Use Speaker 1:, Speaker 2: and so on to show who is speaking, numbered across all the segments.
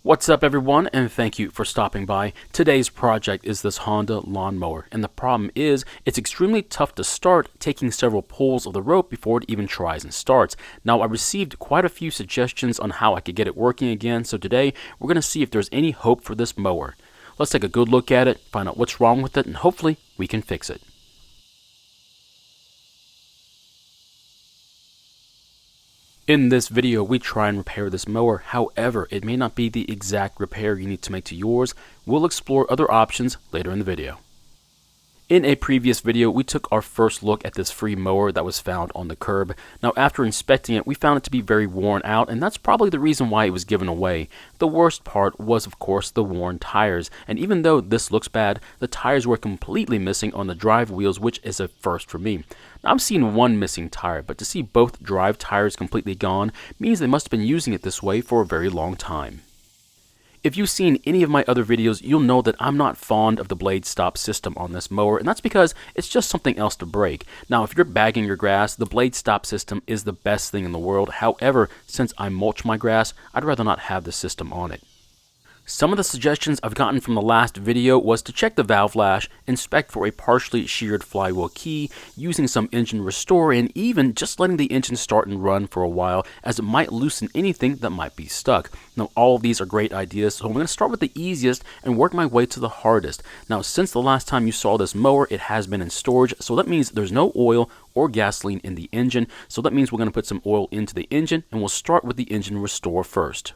Speaker 1: What's up everyone, and thank you for stopping by. Today's project is this Honda lawnmower, and the problem is it's extremely tough to start, taking several pulls of the rope before it even tries and starts. Now I received quite a few suggestions on how I could get it working again, so today we're going to see if there's any hope for this mower. Let's take a good look at it, find out what's wrong with it, and hopefully we can fix it. In this video, we try and repair this mower. However, it may not be the exact repair you need to make to yours. We'll explore other options later in the video. In a previous video, we took our first look at this free mower that was found on the curb. Now, after inspecting it, we found it to be very worn out, and that's probably the reason why it was given away. The worst part was, of course, the worn tires, and even though this looks bad, the tires were completely missing on the drive wheels, which is a first for me. Now, I'm seeing one missing tire, but to see both drive tires completely gone means they must have been using it this way for a very long time. If you've seen any of my other videos, you'll know that I'm not fond of the blade stop system on this mower, and that's because it's just something else to break. Now, if you're bagging your grass, the blade stop system is the best thing in the world. However, since I mulch my grass, I'd rather not have the system on it. Some of the suggestions I've gotten from the last video was to check the valve lash, inspect for a partially sheared flywheel key, using some engine restore, and even just letting the engine start and run for a while, as it might loosen anything that might be stuck. Now, all of these are great ideas, so I'm going to start with the easiest and work my way to the hardest. Now, since the last time you saw this mower, it has been in storage, so that means there's no oil or gasoline in the engine, so that means we're going to put some oil into the engine, and we'll start with the engine restore first.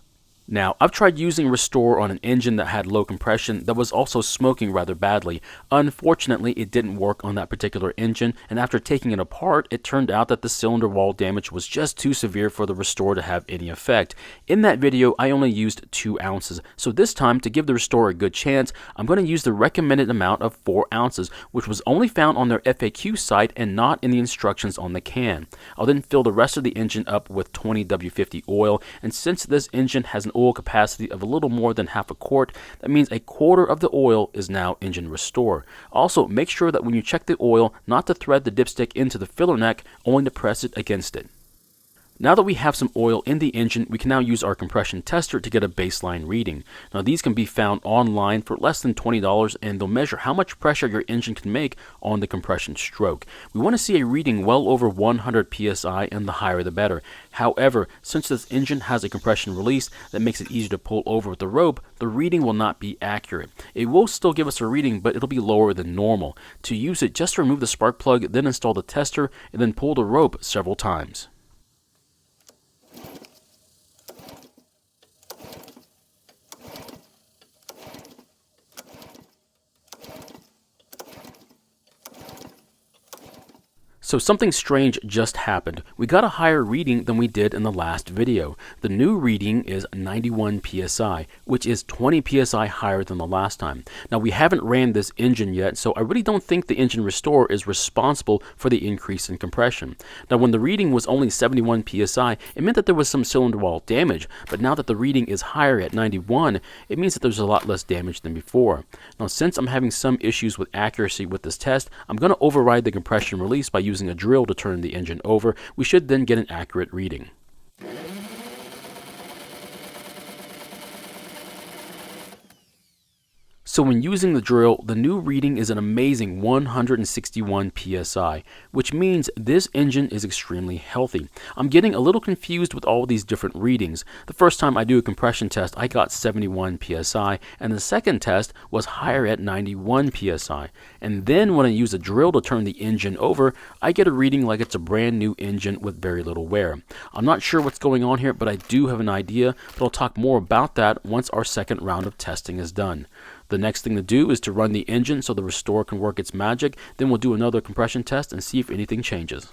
Speaker 1: Now, I've tried using Restore on an engine that had low compression that was also smoking rather badly. Unfortunately, it didn't work on that particular engine, and after taking it apart, it turned out that the cylinder wall damage was just too severe for the Restore to have any effect. In that video, I only used 2 ounces, so this time, to give the Restore a good chance, I'm going to use the recommended amount of 4 ounces, which was only found on their FAQ site and not in the instructions on the can. I'll then fill the rest of the engine up with 20 W50 oil, and since this engine has an oil capacity of a little more than half a quart, that means a quarter of the oil is now engine restore. Also, make sure that when you check the oil, not to thread the dipstick into the filler neck, only to press it against it. Now that we have some oil in the engine, we can now use our compression tester to get a baseline reading. Now, these can be found online for less than $20, and they'll measure how much pressure your engine can make on the compression stroke. We want to see a reading well over 100 psi, and the higher the better. However, since this engine has a compression release that makes it easier to pull over with the rope, the reading will not be accurate. It will still give us a reading, but it'll be lower than normal. To use it, just remove the spark plug, then install the tester, and then pull the rope several times. So something strange just happened. We got a higher reading than we did in the last video. The new reading is 91 psi, which is 20 psi higher than the last time. Now, we haven't ran this engine yet, so I really don't think the engine restore is responsible for the increase in compression. Now, when the reading was only 71 psi, it meant that there was some cylinder wall damage, but now that the reading is higher at 91, it means that there's a lot less damage than before. Now, since I'm having some issues with accuracy with this test, I'm going to override the compression release by using a drill to turn the engine over. We should then get an accurate reading. So when using the drill, the new reading is an amazing 161 psi, which means this engine is extremely healthy. I'm getting a little confused with all these different readings. The first time I do a compression test, I got 71 psi, and the second test was higher at 91 psi. And then when I use a drill to turn the engine over, I get a reading like it's a brand new engine with very little wear. I'm not sure what's going on here, but I do have an idea, but I'll talk more about that once our second round of testing is done. The next thing to do is to run the engine so the Restore can work its magic. Then we'll do another compression test and see if anything changes.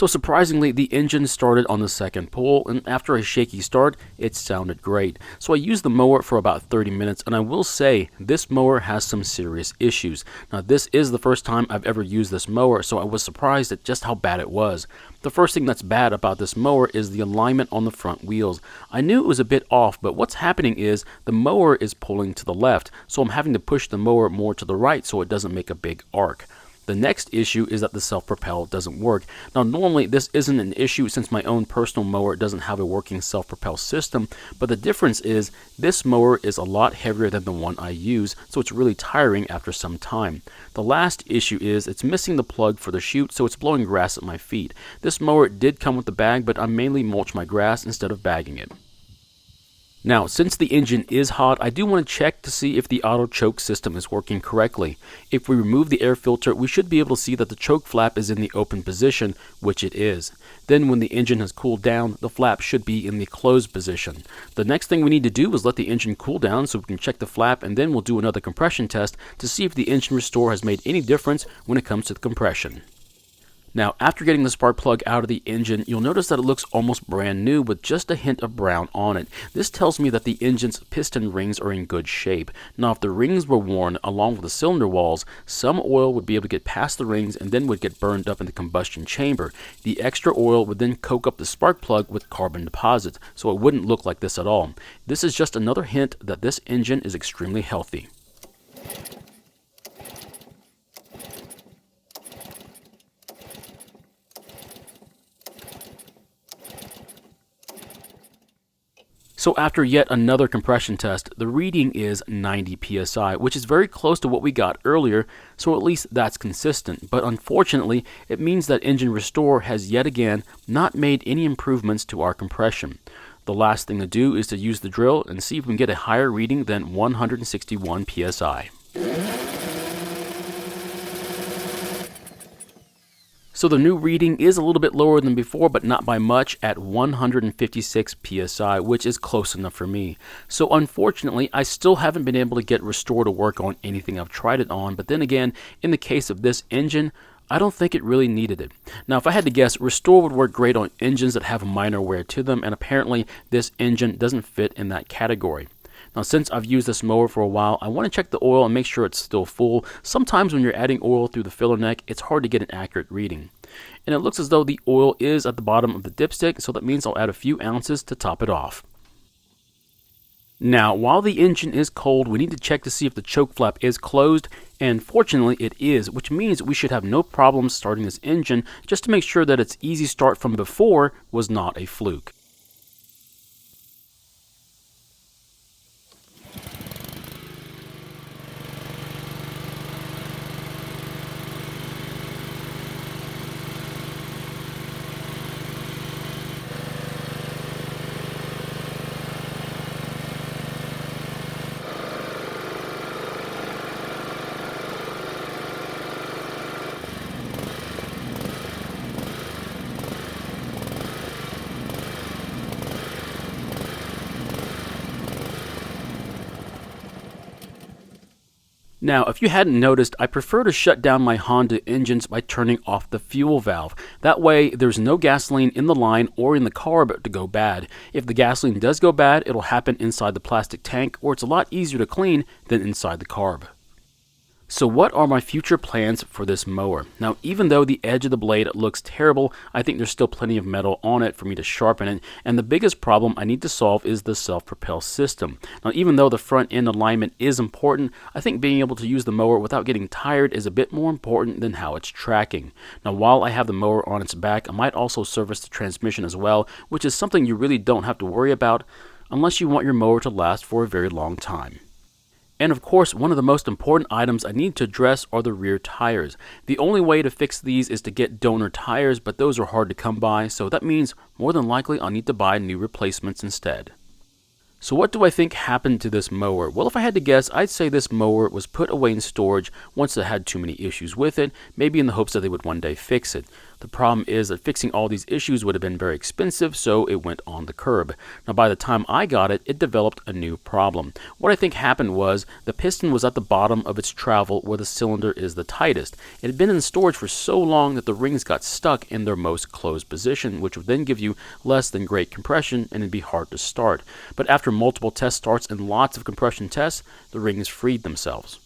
Speaker 1: So surprisingly, the engine started on the second pull, and after a shaky start, it sounded great. So I used the mower for about 30 minutes, and I will say, this mower has some serious issues. Now this is the first time I've ever used this mower, so I was surprised at just how bad it was. The first thing that's bad about this mower is the alignment on the front wheels. I knew it was a bit off, but what's happening is the mower is pulling to the left, so I'm having to push the mower more to the right so it doesn't make a big arc. The next issue is that the self-propel doesn't work. Now normally this isn't an issue since my own personal mower doesn't have a working self-propel system, but the difference is this mower is a lot heavier than the one I use, so it's really tiring after some time. The last issue is it's missing the plug for the chute, so it's blowing grass at my feet. This mower did come with the bag, but I mainly mulch my grass instead of bagging it. Now, since the engine is hot, I do want to check to see if the auto choke system is working correctly. If we remove the air filter, we should be able to see that the choke flap is in the open position, which it is. Then when the engine has cooled down, the flap should be in the closed position. The next thing we need to do is let the engine cool down so we can check the flap, and then we'll do another compression test to see if the engine restore has made any difference when it comes to the compression. Now, after getting the spark plug out of the engine, you'll notice that it looks almost brand new with just a hint of brown on it. This tells me that the engine's piston rings are in good shape. Now, if the rings were worn along with the cylinder walls, some oil would be able to get past the rings and then would get burned up in the combustion chamber. The extra oil would then coke up the spark plug with carbon deposits, so it wouldn't look like this at all. This is just another hint that this engine is extremely healthy. So after yet another compression test, the reading is 90 psi, which is very close to what we got earlier, so at least that's consistent. But unfortunately, it means that Engine Restore has yet again not made any improvements to our compression. The last thing to do is to use the drill and see if we can get a higher reading than 161 psi. So the new reading is a little bit lower than before, but not by much, at 156 psi, which is close enough for me. So unfortunately, I still haven't been able to get Restore to work on anything I've tried it on, but then again, in the case of this engine, I don't think it really needed it. Now, if I had to guess, Restore would work great on engines that have minor wear to them, and apparently this engine doesn't fit in that category. Now, since I've used this mower for a while, I want to check the oil and make sure it's still full. Sometimes when you're adding oil through the filler neck, it's hard to get an accurate reading. And it looks as though the oil is at the bottom of the dipstick, so that means I'll add a few ounces to top it off. Now, while the engine is cold, we need to check to see if the choke flap is closed, and fortunately it is, which means we should have no problems starting this engine, just to make sure that its easy start from before was not a fluke. Now, if you hadn't noticed, I prefer to shut down my Honda engines by turning off the fuel valve. That way, there's no gasoline in the line or in the carb to go bad. If the gasoline does go bad, it'll happen inside the plastic tank, or it's a lot easier to clean than inside the carb. So what are my future plans for this mower? Now, even though the edge of the blade looks terrible, I think there's still plenty of metal on it for me to sharpen it, and the biggest problem I need to solve is the self-propel system. Now, even though the front end alignment is important, I think being able to use the mower without getting tired is a bit more important than how it's tracking. Now, while I have the mower on its back, I might also service the transmission as well, which is something you really don't have to worry about unless you want your mower to last for a very long time. And of course, one of the most important items I need to address are the rear tires. The only way to fix these is to get donor tires, but those are hard to come by, so that means more than likely I'll need to buy new replacements instead. So what do I think happened to this mower? Well, if I had to guess, I'd say this mower was put away in storage once it had too many issues with it, maybe in the hopes that they would one day fix it. The problem is that fixing all these issues would have been very expensive, so it went on the curb. Now by the time I got it, it developed a new problem. What I think happened was the piston was at the bottom of its travel where the cylinder is the tightest. It had been in storage for so long that the rings got stuck in their most closed position, which would then give you less than great compression and it'd be hard to start. But after multiple test starts and lots of compression tests, the rings freed themselves.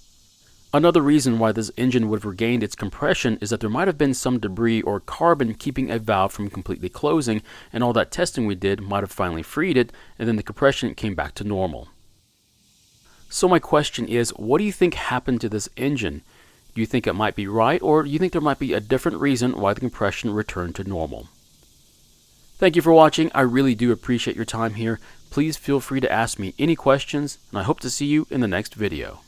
Speaker 1: Another reason why this engine would have regained its compression is that there might have been some debris or carbon keeping a valve from completely closing, and all that testing we did might have finally freed it, and then the compression came back to normal. So my question is, what do you think happened to this engine? Do you think it might be right, or do you think there might be a different reason why the compression returned to normal? Thank you for watching. I really do appreciate your time here. Please feel free to ask me any questions, and I hope to see you in the next video.